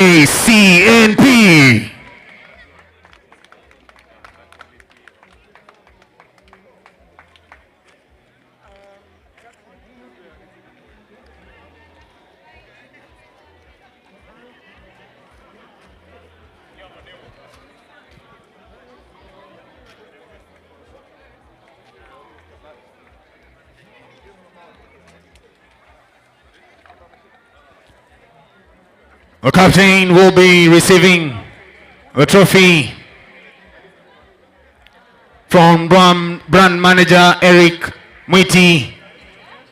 KCNP. The captain will be receiving the trophy from brand manager Eric Mwiti.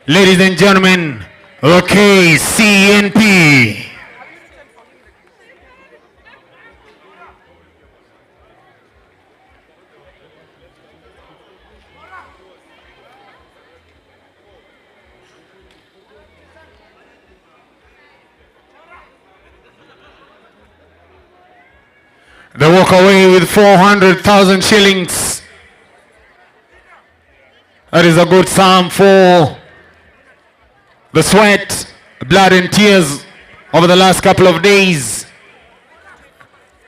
Ladies and gentlemen, the KCNP. They walk away with 400,000 shillings. That is a good sum for the sweat, blood and tears over the last couple of days.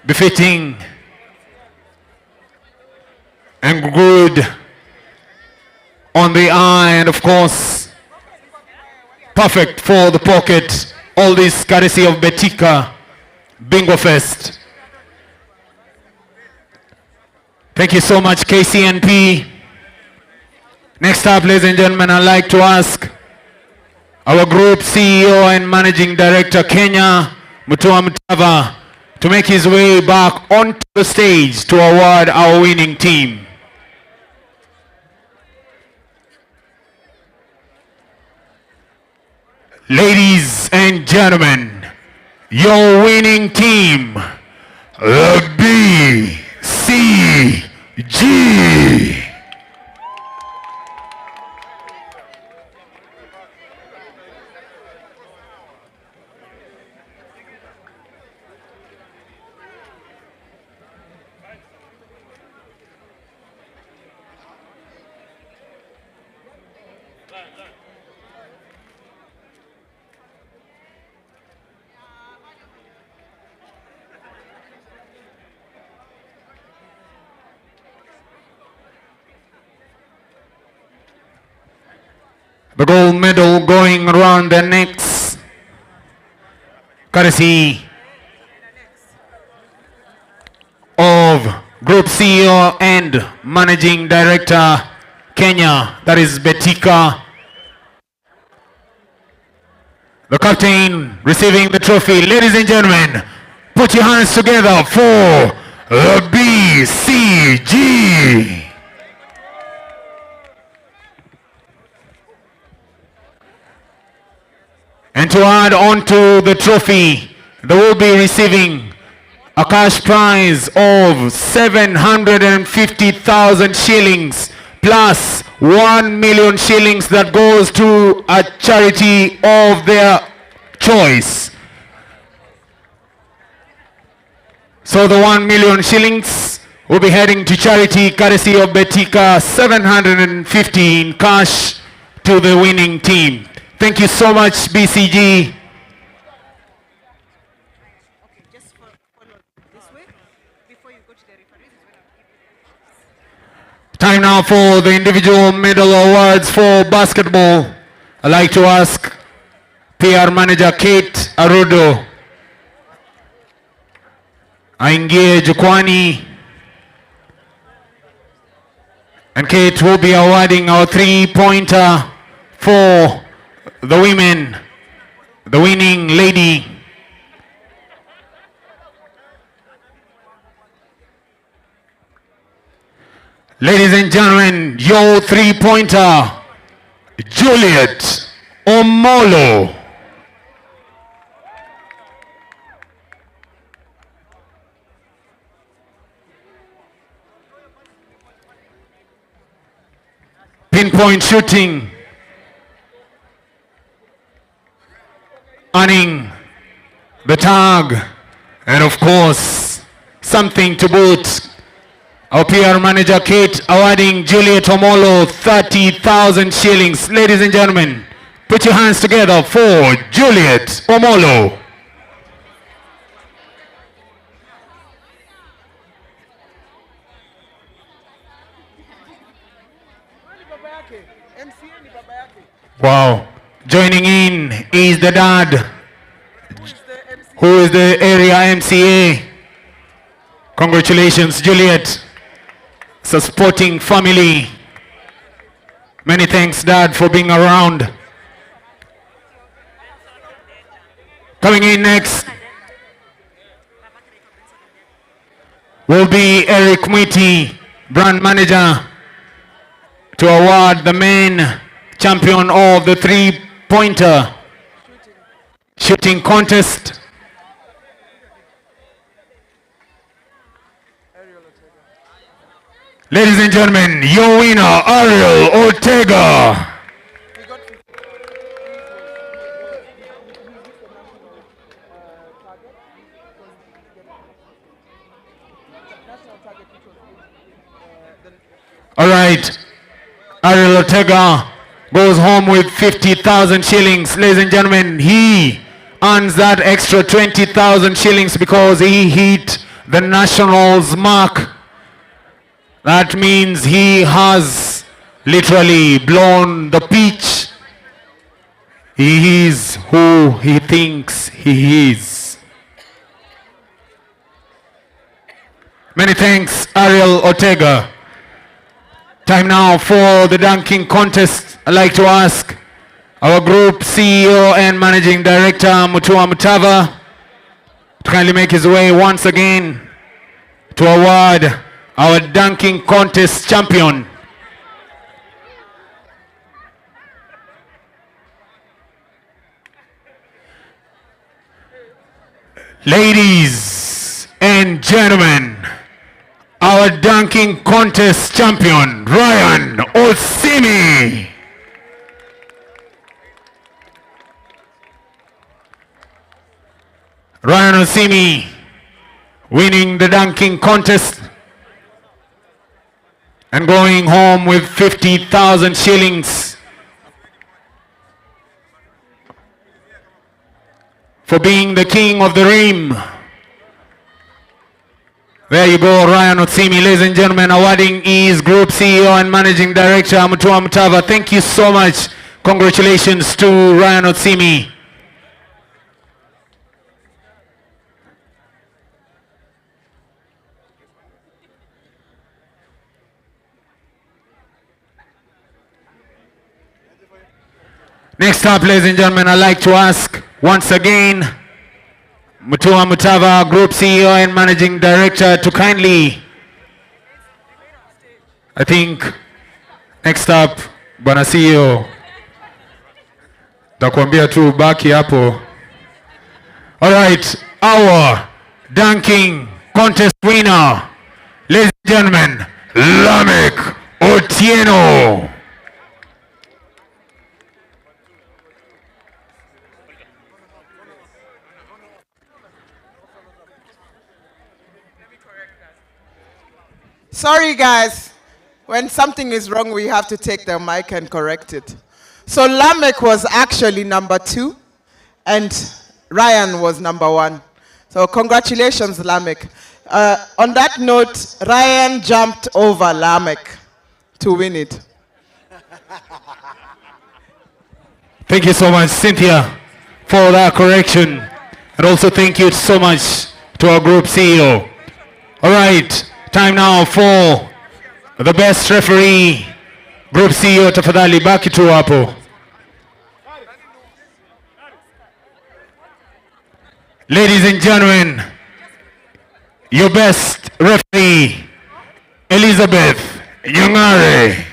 Befitting and good on the eye, and of course, perfect for the pocket. All this courtesy of Betika Bingwa Fest. Thank you so much, KCNP. Next up, ladies and gentlemen, I'd like to ask our group CEO and Managing Director, Kenya Mutua Mutava, to make his way back onto the stage to award our winning team. Ladies and gentlemen, your winning team, the BCG. The gold medal going around their necks, courtesy of Group CEO and Managing Director, Kenya, that is Betika. The captain receiving the trophy. Ladies and gentlemen, put your hands together for the BCG. And to add on to the trophy, they will be receiving a cash prize of 750,000 shillings plus 1 million shillings that goes to a charity of their choice. So the 1 million shillings will be heading to charity courtesy of Betika, 750 in cash to the winning team. Thank you so much, BCG. Okay, just follow this way before you go to the referees. Time now for the individual medal awards for basketball. I'd like to ask PR Manager Kate Arudo aingie jukwani, and Kate will be awarding our three-pointer for the women, the winning lady. Ladies and gentlemen, your three-pointer, Juliet Omolo. Pinpoint shooting, earning the tag, and of course, something to boot. Our PR Manager Kate awarding Juliet Omolo 30,000 shillings. Ladies and gentlemen, put your hands together for Juliet Omolo. Wow. Joining in is the dad, who is the area MCA. Congratulations, Juliet. It's a sporting family. Many thanks, Dad, for being around. Coming in next will be Eric Mwiti, brand manager, to award the main champion of the three-pointer shooting contest. Ladies and gentlemen, your winner, Ariel Ortega. All right, Ariel Ortega goes home with 50,000 shillings. Ladies and gentlemen, he earns that extra 20,000 shillings because he hit the nationals mark. That means he has literally blown the pitch. He is who he thinks he is. Many thanks, Ariel Ortega. Time now for the dunking contest. I'd like to ask our group CEO and Managing Director, Mutua Mutava, to kindly make his way once again to award our dunking contest champion. Ladies and gentlemen, our dunking contest champion, Ryan Osimi. Ryan Osimi winning the dunking contest and going home with 50,000 shillings for being the king of the rim. There you go, Ryan Otsimi. Ladies and gentlemen, awarding his Group CEO and Managing Director, Mutua Mutava. Thank you so much. Congratulations to Ryan Otsimi. Next up, ladies and gentlemen, I'd like to ask once again Mutua Mutava, Group CEO and Managing Director, to kindly, I think, next up, Bwana CEO, takuambia tu baki hapo. All right, our dunking contest winner, ladies and gentlemen, Lamek Otieno. Sorry guys, when something is wrong we have to take the mic and correct it. So Lamek was actually number 2 and Ryan was number 1. So congratulations Lamek. On that note, Ryan jumped over Lamek to win it. Thank you so much, Cynthia, for that correction. And also thank you so much to our group CEO. All right. Time now for the best referee. Group CEO, tafadhali baki tu hapo. Ladies and gentlemen, your best referee, Elizabeth Nyang'are.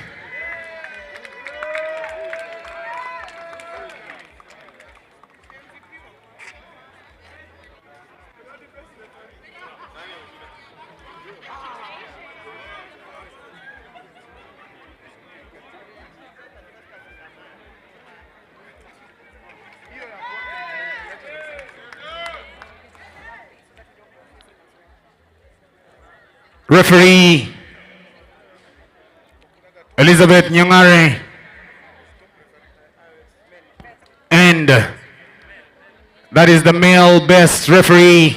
Referee Elizabeth Nyang'are, and that is the male best referee.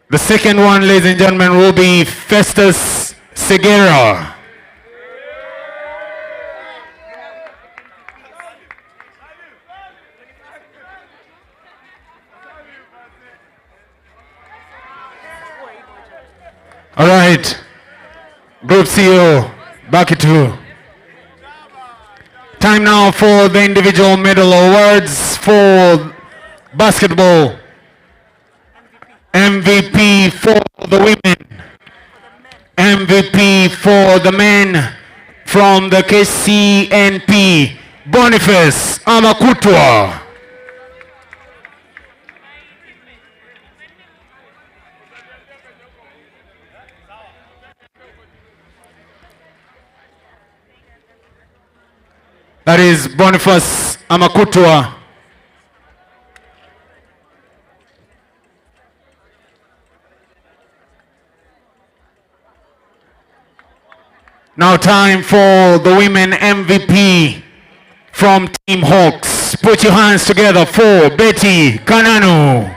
The second one, ladies and gentlemen, will be Festus Segura. All right. Group CEO, back at you. Time now for the individual medal awards for basketball. MVP for the women. MVP for the men from the KCNP, Boniface Amakutwa. That is Boniface Amakutwa. Now time for the women MVP from Team Hawks. Put your hands together for Betty Kananu.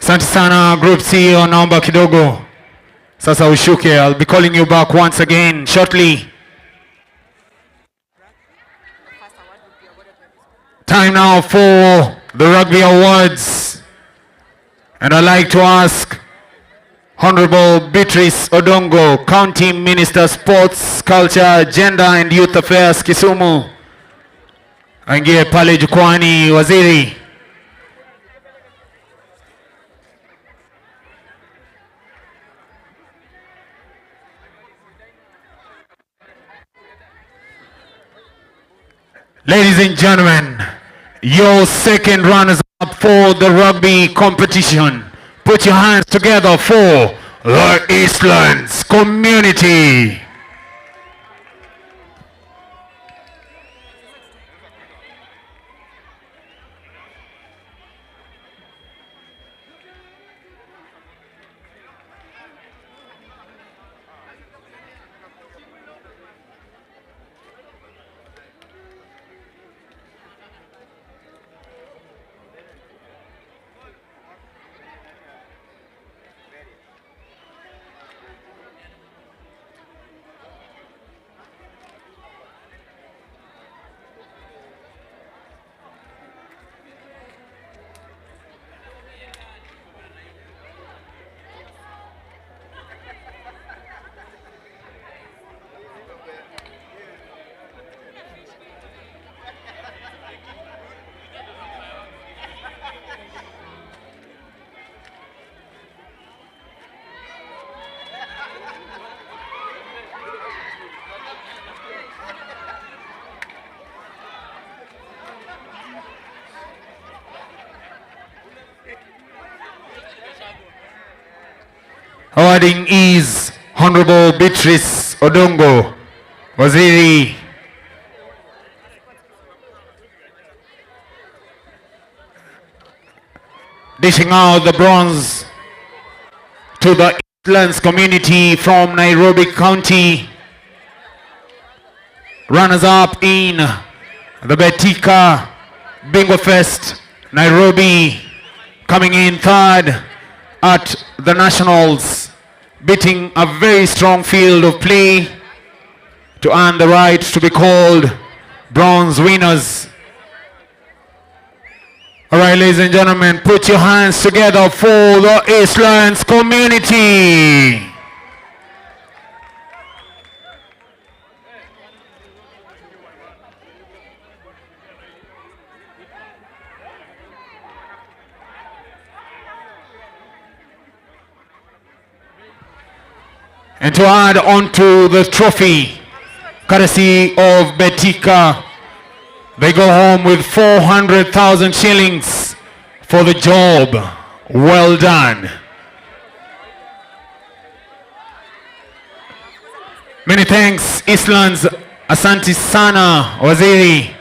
Asante sana Group CEO, naomba kidogo sasa ushuke. I'll be calling you back once again shortly. Time now for the Rugby Awards. And I'd like to ask Honorable Beatrice Odongo, County Minister, Sports, Culture, Gender and Youth Affairs, Kisumu. Aingie pale jukwani, waziri. Ladies and gentlemen, your second runners up for the rugby competition. Put your hands together for the Eastlands community. Awarding is Honorable Beatrice Odongo, Waziri. Dishing out the bronze to the Eastlands community from Nairobi County. Runners up in the Betika Bingwa Fest, Nairobi, coming in third at the Nationals, beating a very strong field of play to earn the right to be called bronze winners. All right, ladies and gentlemen, put your hands together for the Eastlands community. And to add on to the trophy, courtesy of Betika, they go home with 400,000 shillings for the job well done. Many thanks, Eastlands. Asante sana, Waziri.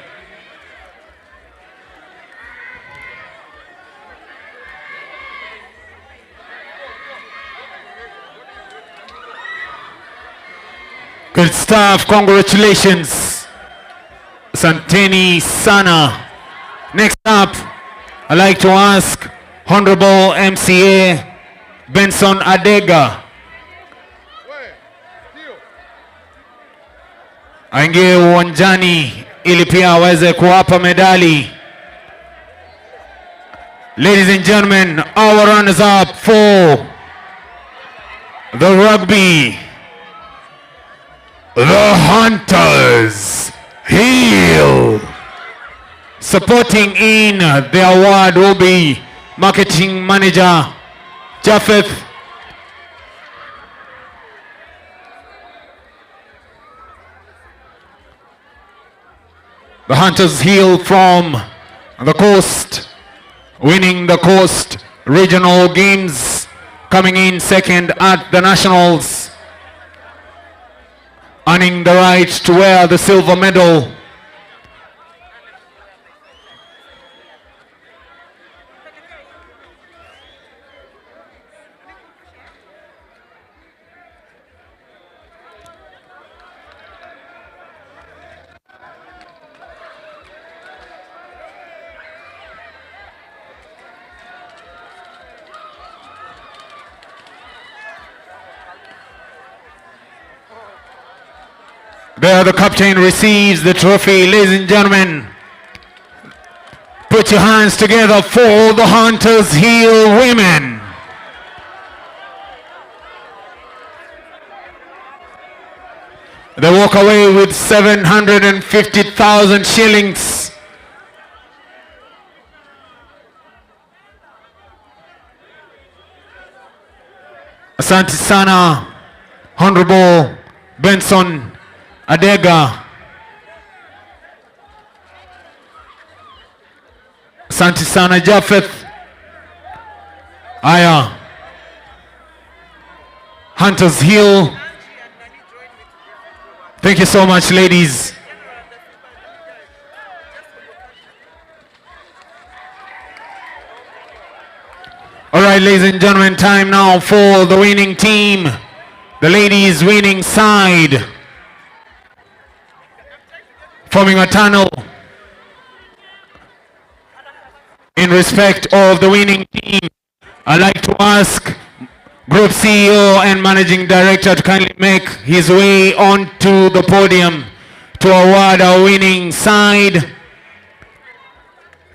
Good stuff, congratulations. Santeni sana. Next up, I'd like to ask Honorable MCA Benson Adega aingie uwanjani ili pia aweze kuwapa medali. Ladies and gentlemen, our runners up for the rugby, the Hunters Hill. Supporting in the award will be Marketing Manager Japheth. The Hunters Hill from the coast, winning the coast regional games, coming in second at the nationals, earning the right to wear the silver medal. There the captain receives the trophy. Ladies and gentlemen, put your hands together for the Hunters Hill women. They walk away with 750,000 shillings. Asante sana, Honorable Benson Adega. Asante sana Japheth. Aya, Hunters Hill. Thank you so much, ladies. All right, ladies and gentlemen, time now for the winning team, the ladies' winning side. Forming a tunnel in respect of the winning team, I'd like to ask Group CEO and Managing Director to kindly make his way onto the podium to award our winning side.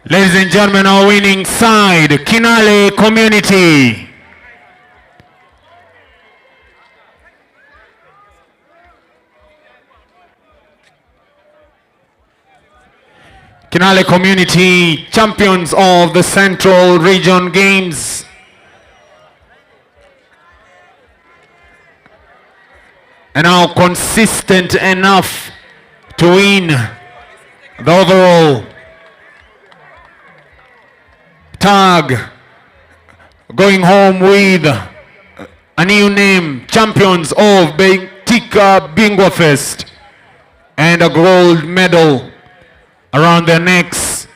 Ladies and gentlemen, our winning side, Kinale Community. Kinale Community, champions of the Central Region Games. And now consistent enough to win the overall tag, going home with a new name, champions of Betika Bingwa Fest, and a gold medal around their necks.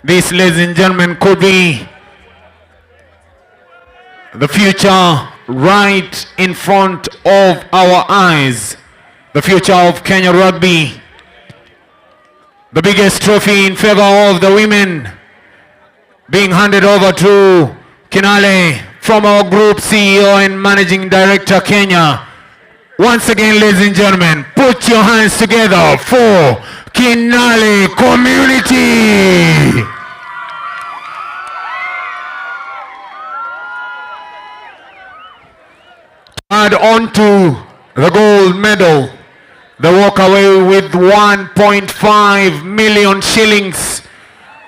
This, ladies and gentlemen, could be the future right in front of our eyes, the future of Kenya Rugby. The biggest trophy in favor of the women being handed over to Kinale from our Group CEO and Managing Director, Kenya. Once again, ladies and gentlemen, put your hands together for Kinale Community. Add on to the gold medal, they walk away with 1.5 million shillings,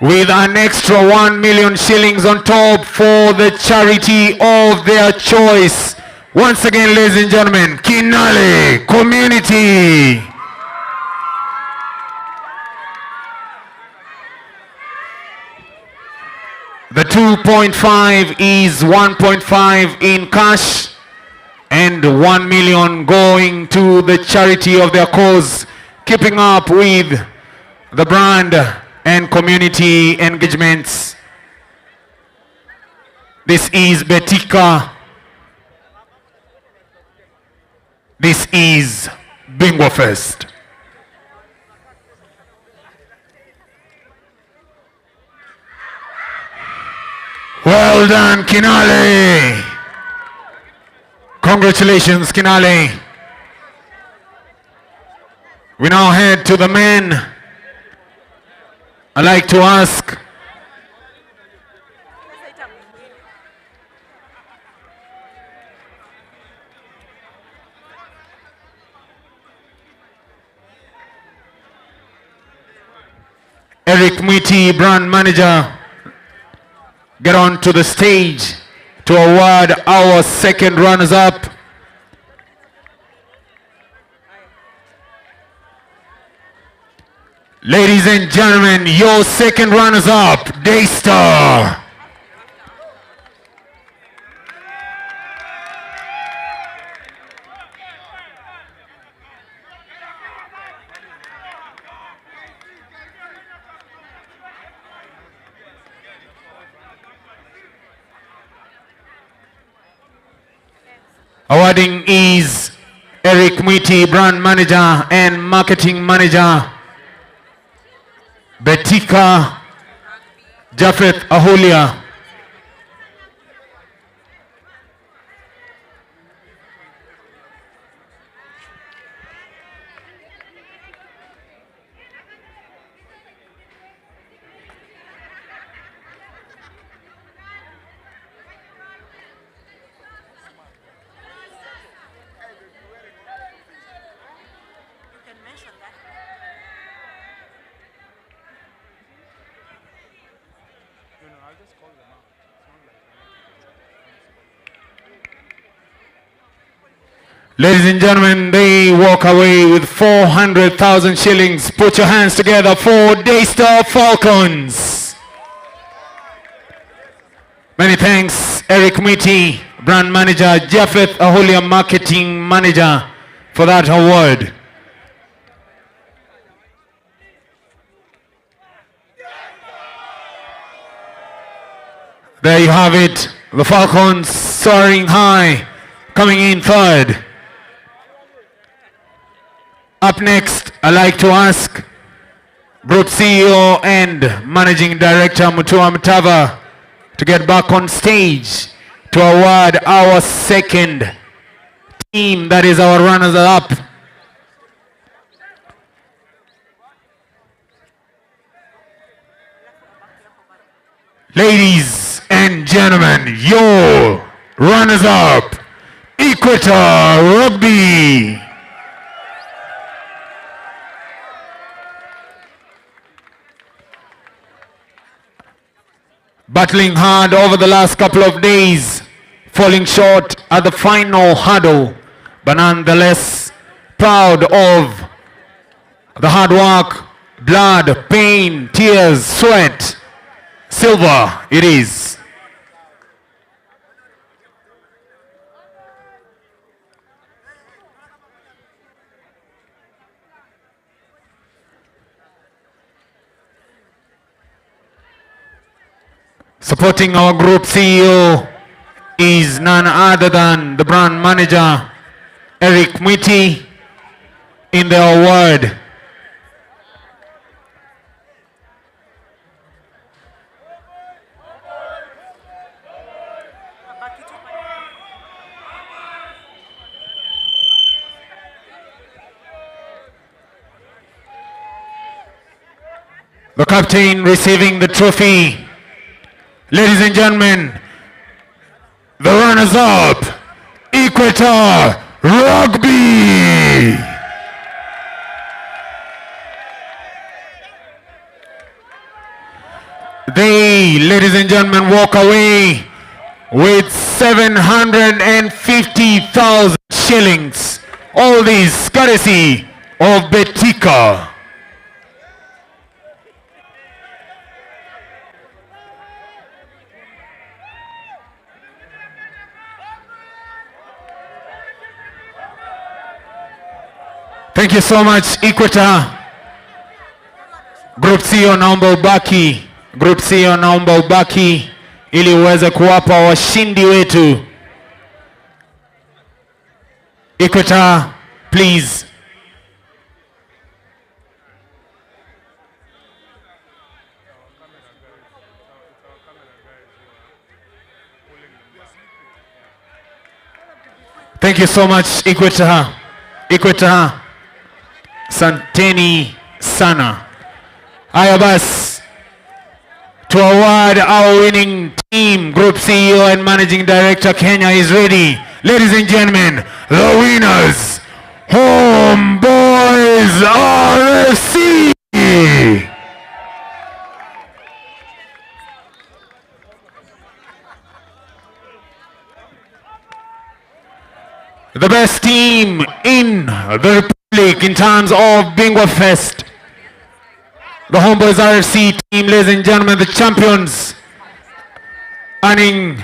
with an extra 1 million shillings on top for the charity of their choice. Once again, ladies and gentlemen, Kinale Community. The 2.5 is 1.5 in cash and 1 million going to the charity of their cause, keeping up with the brand and community engagements. This is Betika This is Bingwa Fest. Well done, Kinale. Congratulations, Kinale. We now head to the men. I'd like to ask Eric Mwiti, brand manager, get on to the stage to award our second runners-up. Ladies and gentlemen, your second runners-up, Daystar. Awarding is Eric Mwiti, brand manager and marketing manager, Betika Japheth Ahulia. Ladies and gentlemen, they walk away with 400,000 shillings. Put your hands together for Daystar Falcons. Many thanks, Eric Mwiti, brand manager, Japheth Ahulia, marketing manager, for that award. There you have it, the Falcons soaring high, coming in third. Up next, I'd like to ask Group CEO and Managing Director Mutua Mutava to get back on stage to award our second team, that is our runners-up. Ladies and gentlemen, your runners-up, Equator Rugby. Battling hard over the last couple of days, falling short at the final hurdle, but nonetheless proud of the hard work, blood, pain, tears, sweat. Silver it is. Supporting our group CEO is none other than the brand manager, Eric Mwiti, in the award. The captain receiving the trophy. Ladies and gentlemen, the runners-up, Equator Rugby. They, ladies and gentlemen, walk away with 750,000 shillings. All these courtesy of Betika. Thank you so much, Equator. Group CEO naomba ubaki. Group CEO naomba ubaki ili uweze kuwapa washindi wetu. Equator please. Thank you so much, Ikwetaha. Santeni sana. Haya basi, to award our winning team, Group CEO and Managing Director, Kenya is ready. Ladies and gentlemen, the winners, Homeboys RFC. The best team in the Republic in terms of Bingwa Fest. The Homeboys RFC team, ladies and gentlemen, the champions, earning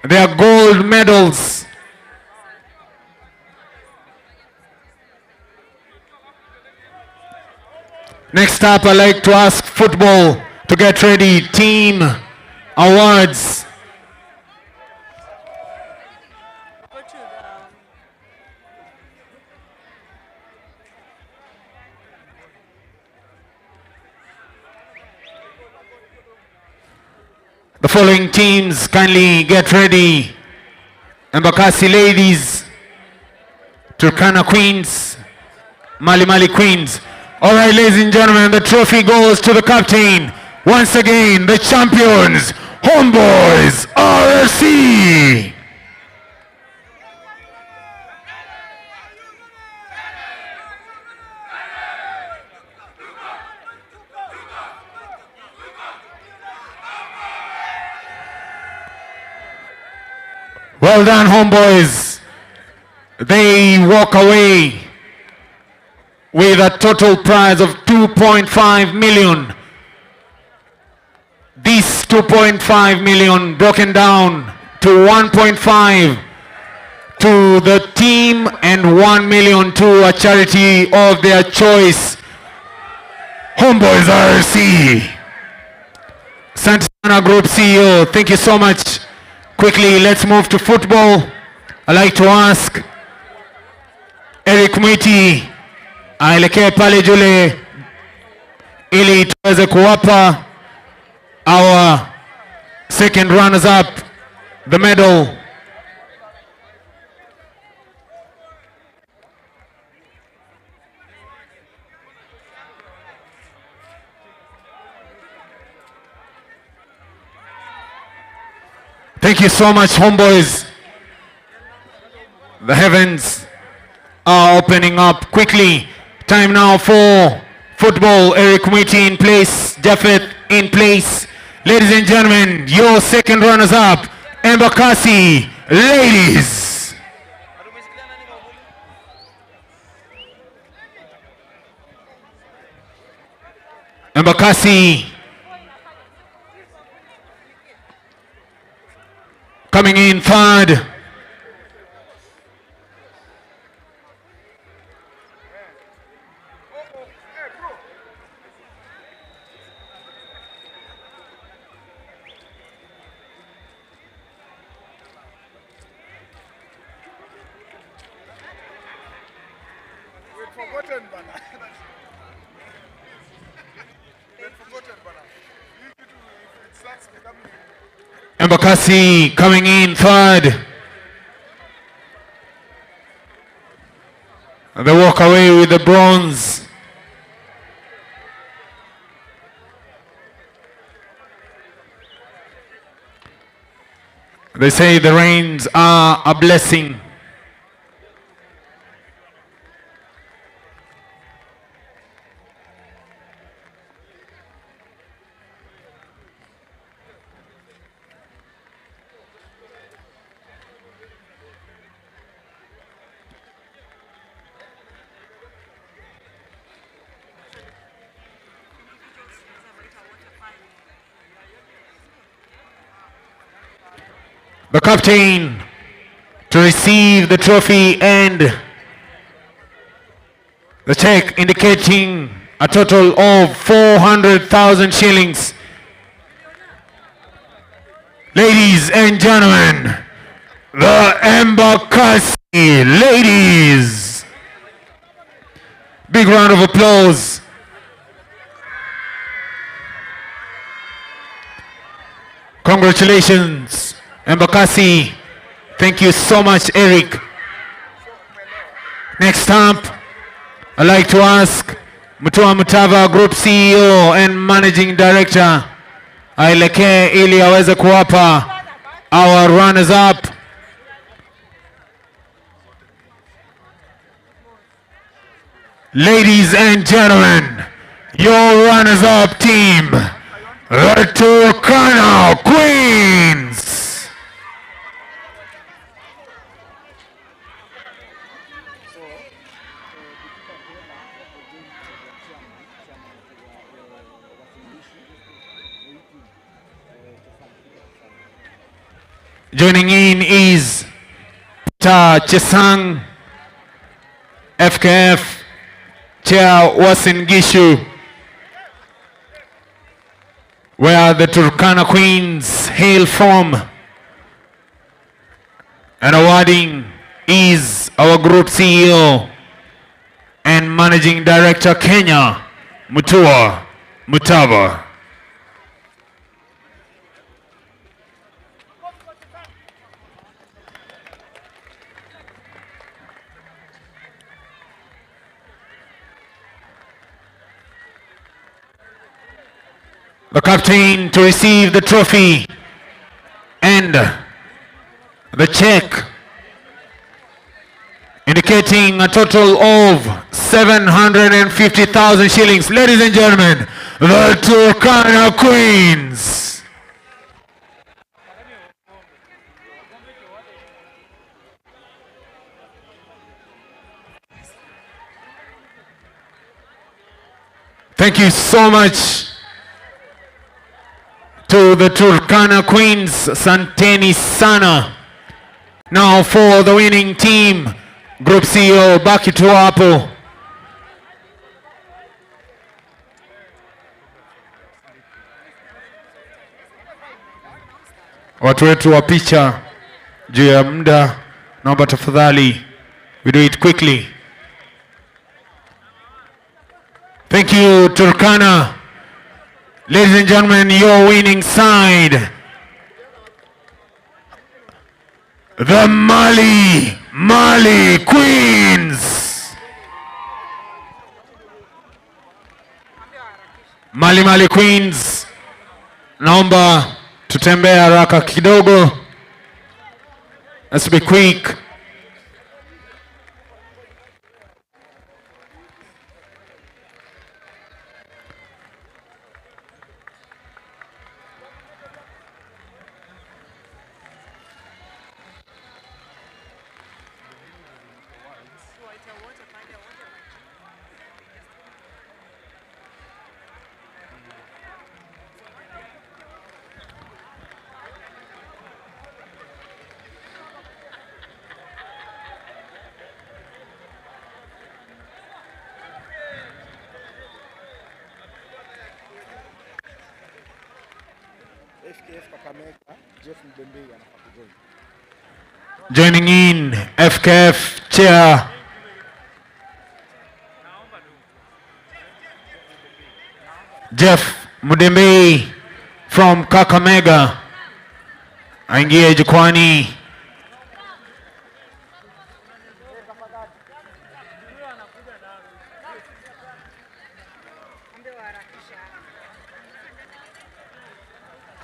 their gold medals. Next up, I'd like to ask football to get ready. Team awards. Go to The following teams kindly get ready. Embakasi ladies, Turkana Queens, Mali Mali Queens. All right, ladies and gentlemen, the trophy goes to the captain. Once again, the champions, Homeboys RFC. Well done, Homeboys. They walk away with a total prize of 2.5 million. This 2.5 million broken down to 1.5 to the team and 1 million to a charity of their choice. Homeboys RC. Santana Group CEO, thank you so much. Quickly, let's move to football. I'd like to ask Eric Mwiti aelekee pale jule ili tuweze kuwapa our second runners up the medal. Thank you so much, Homeboys. The heavens are opening up quickly. Time now for football. Eric Mwiti in place, Japheth in place. Ladies and gentlemen, your second runners up, Embakasi ladies. Embakasi coming in third. Embakasi coming in third. They walk away with the bronze. They say the rains are a blessing. The captain to receive the trophy and the check indicating a total of 400,000 shillings. Ladies and gentlemen, the Embakasi ladies. Big round of applause. Congratulations, Embakasi. Thank you so much, Eric. Next up, I'd like to ask Mutua Mutava, Group CEO and Managing Director, aelekee ili aweze kuwapa our runners up. Ladies and gentlemen, your runners up team, the Turkana Queens. Joining in is Ta Chesang, FKF Chair Uasin Gishu, where the Turkana Queens hail from, and awarding is our Group CEO and Managing Director Kenya, Mutua Mutava. The captain to receive the trophy and the check, indicating a total of 750,000 shillings. Ladies and gentlemen, the Turkana Queens. Thank you so much to the Turkana Queens, Santeni Sana. Now for the winning team, Group CEO, baki tu hapo. Watu wetu wa picha juu ya muda, naomba tafadhali, we do it quickly. Thank you, Turkana. Ladies and gentlemen, your winning side, the Mali Queens. Mali Queens, naomba tutembea haraka kidogo. Let's be quick. Joining in, FKF Chair Jeff Mudembe from Kakamega aingie jukwani.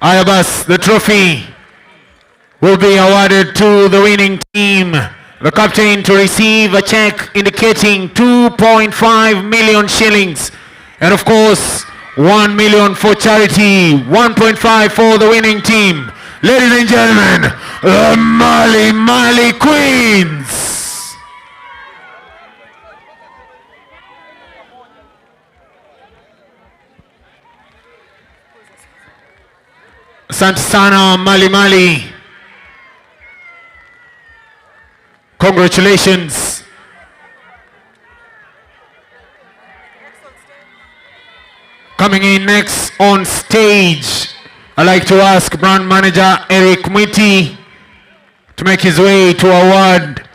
Ayabas, the trophy will be awarded to the winning team. The captain to receive a check indicating 2.5 million shillings. And of course, 1 million for charity, 1.5 for the winning team. Ladies and gentlemen, the Mali Queens. Asante sana Mali. Congratulations. Coming in next on stage, I'd like to ask brand manager Eric Mwiti to make his way to award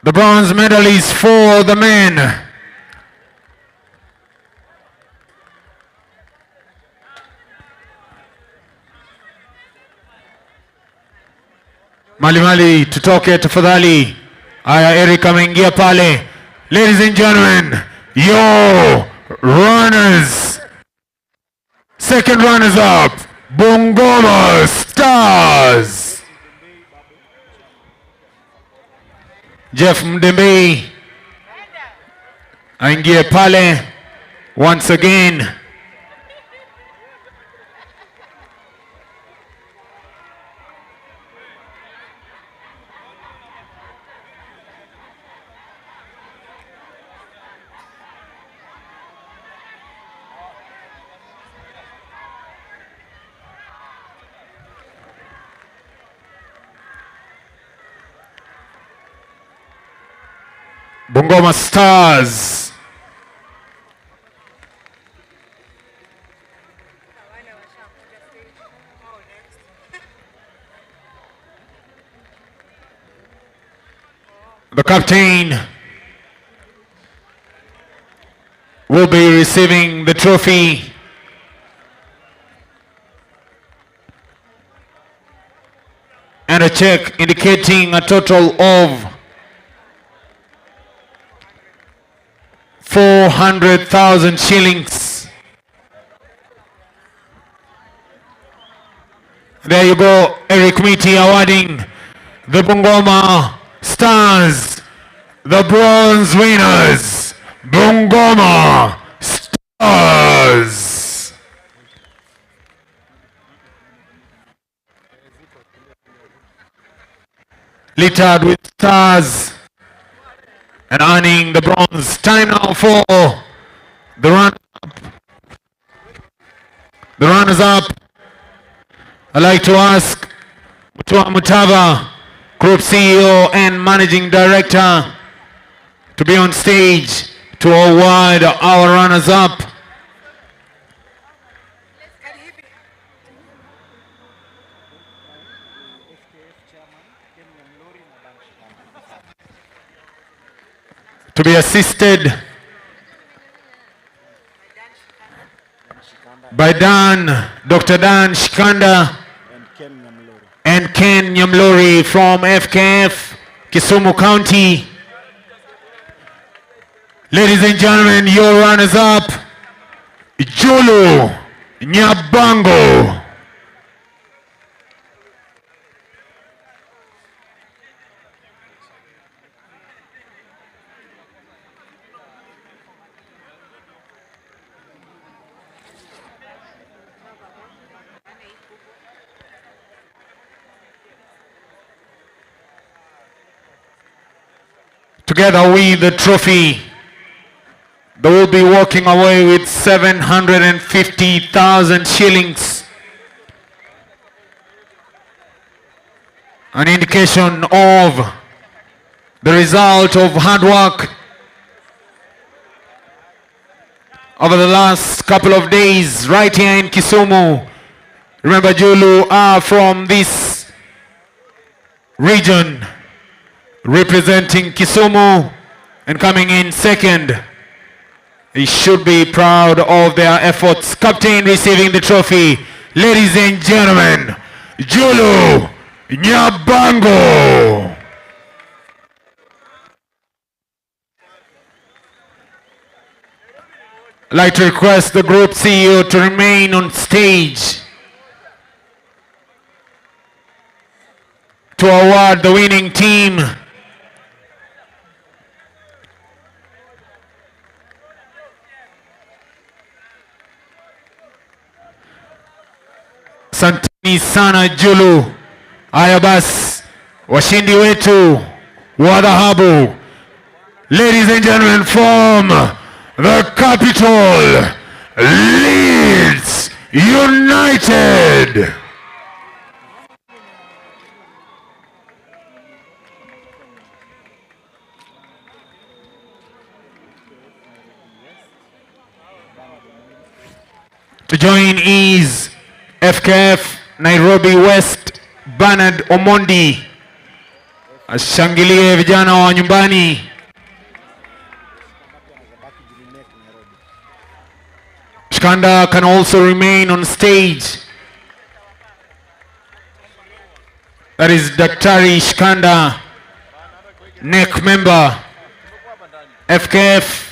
The bronze medal is for the men. Mali tutoke tafadhali. Aya, Eric ameingia pale. Ladies and gentlemen, your runners. Second runners up, Bungoma Stars. Jeff Mdembei aingie pale once again. Bungoma Stars. The captain will be receiving the trophy. And a check indicating a total of 400,000 shillings. There you go, Eric Miti awarding the Bungoma Stars, the bronze winners, Bungoma Stars. Littered with stars and earning the bronze. Time now for the run-up. The runners-up. I'd like to ask Mutua Mutava, Group CEO and Managing Director, to be on stage to award our runners-up. To be assisted by Dr. Dan Shikanda and Ken Nyamlori from FKF, Kisumu County. Ladies and gentlemen, your runners-up, Julu Nyabango. Together with the trophy, they will be walking away with 750,000 shillings. An indication of the result of hard work over the last couple of days right here in Kisumu. Remember, Julu are from this region, representing Kisumu and coming in second. He should be proud of their efforts. Captain receiving the trophy. Ladies and gentlemen, Julu Nyabango. I'd like to request the group CEO to remain on stage to award the winning team. Santini sana Julu. Haya basi, washindi wetu wa dhahabu, ladies and gentlemen, from the capital, Leeds United. To join is FKF Nairobi West, Bernard Omondi. Ashangilie vijana wa nyumbani. Shikanda can also remain on stage. That is Daktari Shikanda, NEC member, FKF.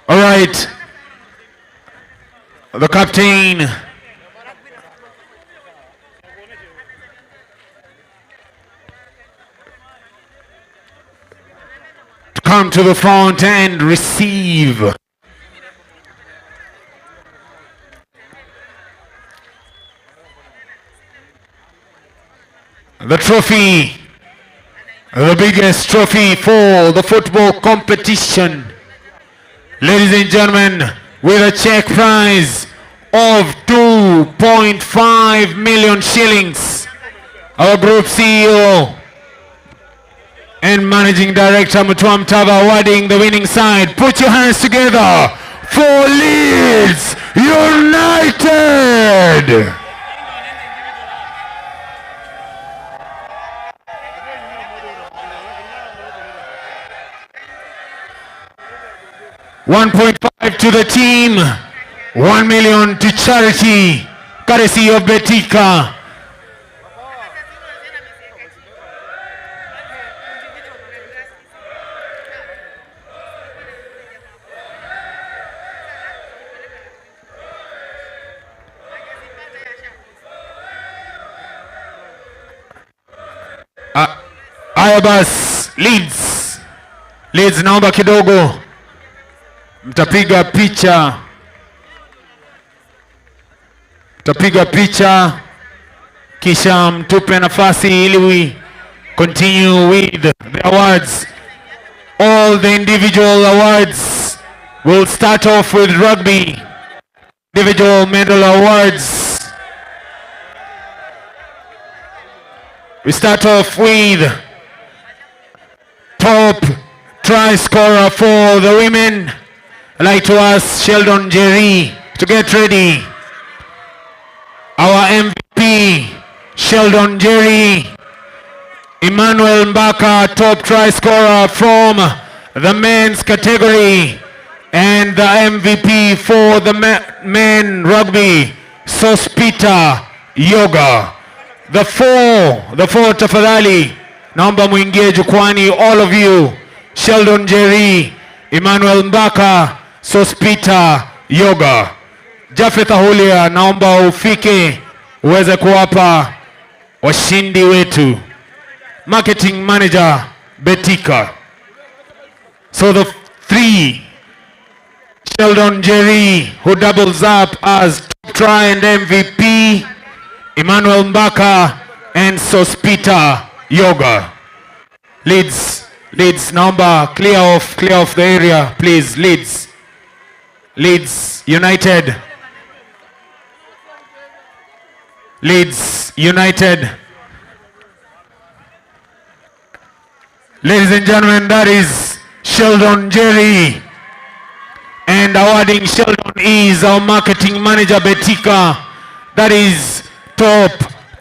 All right, the captain. To come to the front and receive the trophy, the biggest trophy for the football competition. Ladies and gentlemen, with a check prize of 2.5 million shillings, our group CEO and Managing Director Mutua Mtava awarding the winning side. Put your hands together for Leeds United! $1.5 to the team, 1 million to charity, courtesy of Betika. Ayabas, Leeds naomba kidogo. Mtapiga picha kisha mtupe nafasi ili we continue with the awards. All the individual awards will start off with rugby. Individual medal awards. We start off with top try scorer for the women. I'd like to ask Sheldon Jerry to get ready. Our MVP, Sheldon Jerry. Emmanuel Mbaka, top try scorer from the men's category. And the MVP for the men rugby, Sospita Yoga. The four tafadhali. Naomba muingie jukwani, all of you. Sheldon Jerry, Emmanuel Mbaka, Sospita Yoga. Jafeth Ahulia, naomba ufike uweze kuwapa washindi wetu. Marketing Manager Betika. So the three, Sheldon Jerry, who doubles up as top try and MVP, Emmanuel Mbaka and Sospita Yoga. Leeds naomba clear off the area please. Leeds United. Leeds United. Ladies and gentlemen, that is Sheldon Jerry. And awarding Sheldon is our marketing manager Betika. That is top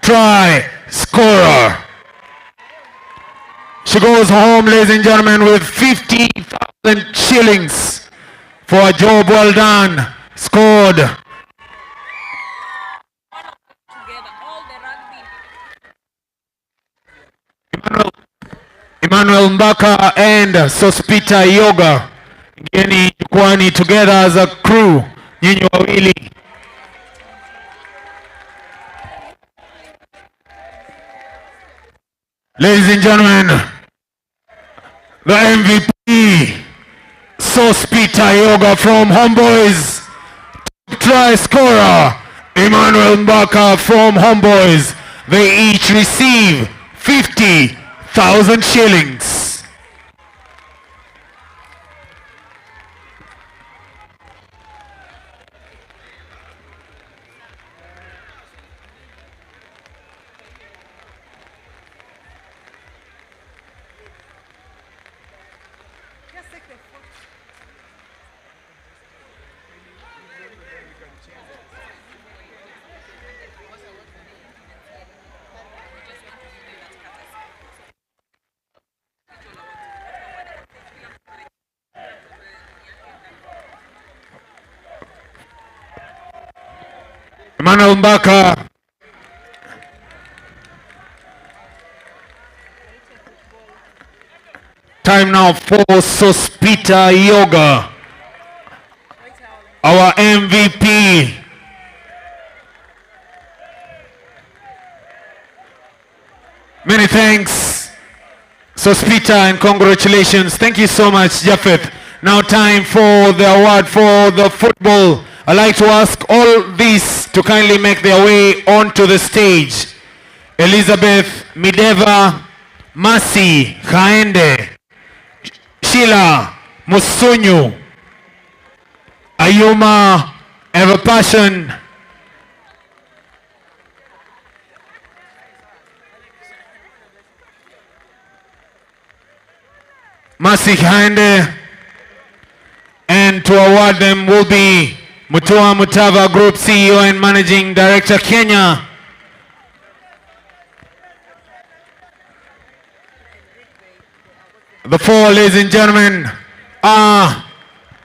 try scorer. She goes home, ladies and gentlemen, with 50,000 shillings for a job well done, scored. Emmanuel Mbaka and Sospita Yoga. Ngeni jukwani together as a crew, nyinyi wawili. Ladies and gentlemen, the MVP, Sospita Yoga from Homeboys. Try scorer, Emmanuel Mbaka from Homeboys. They each receive 50,000 shillings. Just take the photo. Emmanuel Mbaka. Time now for Sospita Yoga, our MVP. Many thanks, Sospita, and congratulations. Thank you so much, Japheth. Now time for the award for the football. I'd like to ask all these to kindly make their way onto the stage. Elizabeth Mideva, Masi Khaende, Sheila Musunyu, Ayuma Everpassion, Masi Khaende, and to award them will be Mutua Mutava, Group CEO and Managing Director, Kenya. The four, ladies and gentlemen, are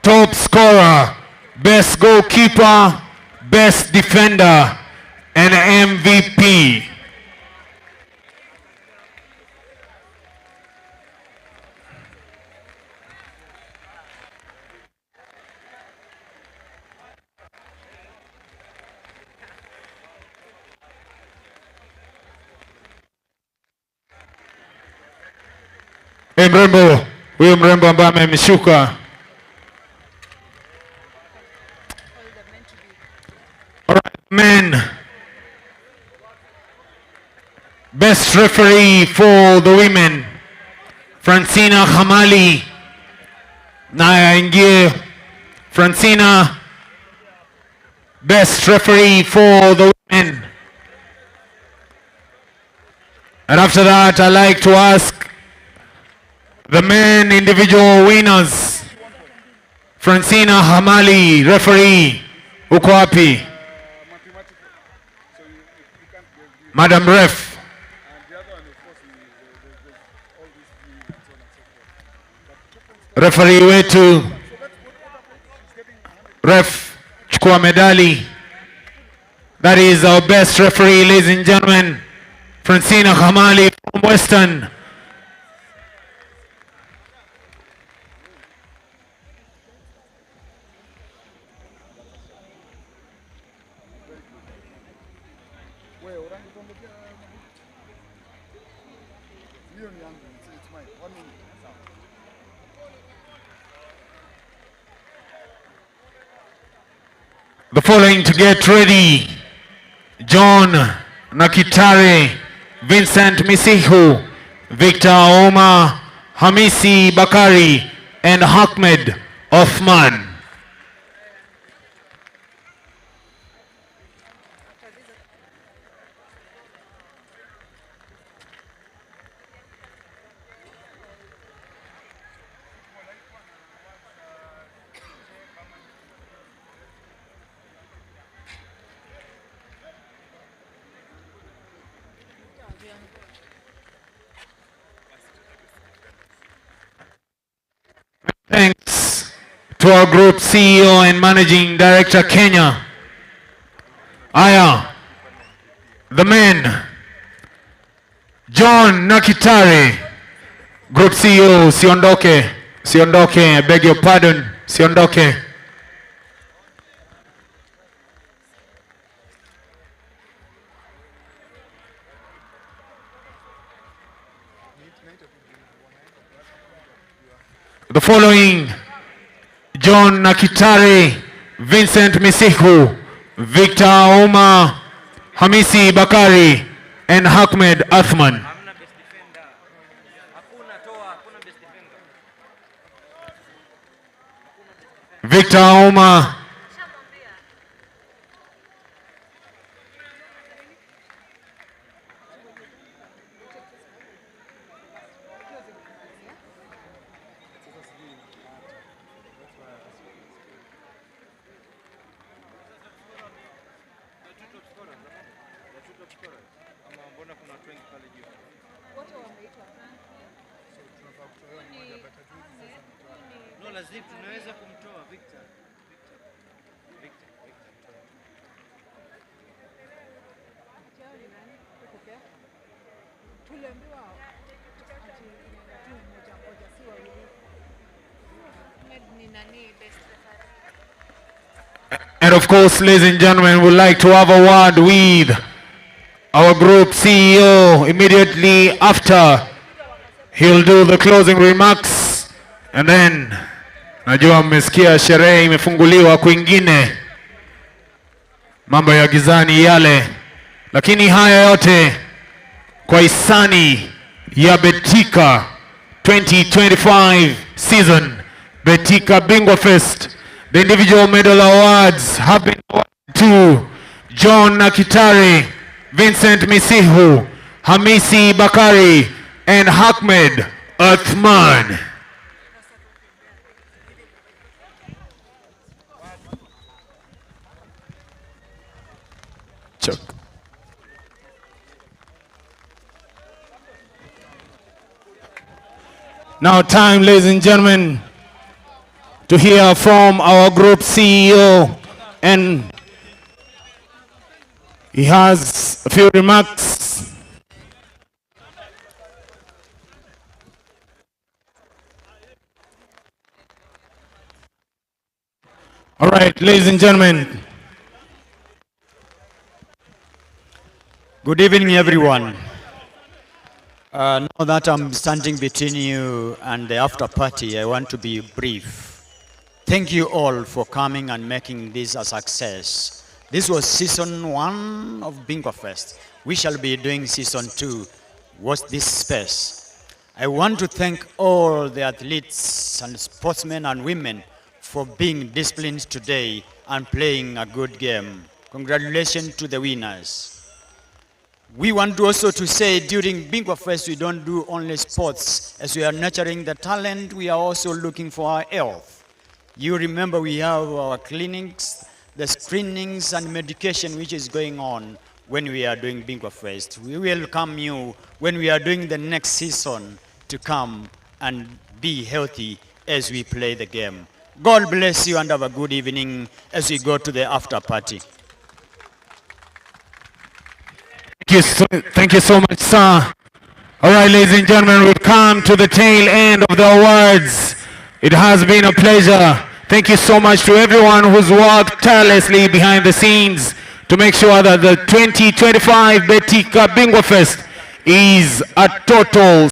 top scorer, best goalkeeper, best defender, and MVP. Mrembo, huyo mrembo ambaye amemshuka. Alright, men. Best referee for the women, Francina Hamali. Na ingie Francina. Best referee for the women. And after that, I'd like to ask the men individual winners. Francina Hamali, referee, uko wapi? Madam Ref. Referee wetu. Ref, chukua medali. That is our best referee, ladies and gentlemen. Francina Hamali from Western. The following to get ready: John Nakitare, Vincent Misihu, Victor Oma, Hamisi Bakari, and Ahmed Othman. Thanks to our Group CEO and Managing Director, Kenya. Aya, the men, John Nakitare, Group CEO, Siondoke, I beg your pardon, Siondoke. The following: John Nakitare, Vincent Misihu, Victor Oma, Hamisi Bakari, and Ahmed Athman. Victor Auma, No, lazima tunaweza kumtoa Victor. and of course, ladies and gentlemen, we'd like to have a word with our group CEO immediately after. He'll do the closing remarks and then najua mmesikia sherehe imefunguliwa kwingine, mambo ya gizani yale, lakini haya yote kwa hisani ya Betika 2025 season. Betika Bingwa Fest. The individual medal awards have been awarded to John Nakitare, Vincent Misihu, Hamisi Bakari, and Ahmed Athman. Chuck. Now time, ladies and gentlemen, to hear from our group CEO, and he has a few remarks. All right, ladies and gentlemen. Good evening, everyone. Now that I'm standing between you and the after party, I want to be brief. Thank you all for coming and making this a success. This was season 1 of Bingwa Fest. We shall be doing season 2. Watch this space. I want to thank all the athletes and sportsmen and women for being disciplined today and playing a good game. Congratulations to the winners. We want to also to say during Bingwa Fest, we don't do only sports. As we are nurturing the talent, we are also looking for our health. You remember we have our clinics, the screenings and medication which is going on when we are doing Bingwa Fest. We welcome you when we are doing the next season to come and be healthy as we play the game. God bless you and have a good evening as we go to the after party. Thank you so much, sir. All right, ladies and gentlemen, we've come to the tail end of the awards. It has been a pleasure. Thank you so much to everyone who's worked tirelessly behind the scenes to make sure that the 2025 Betika Bingwa Fest is a total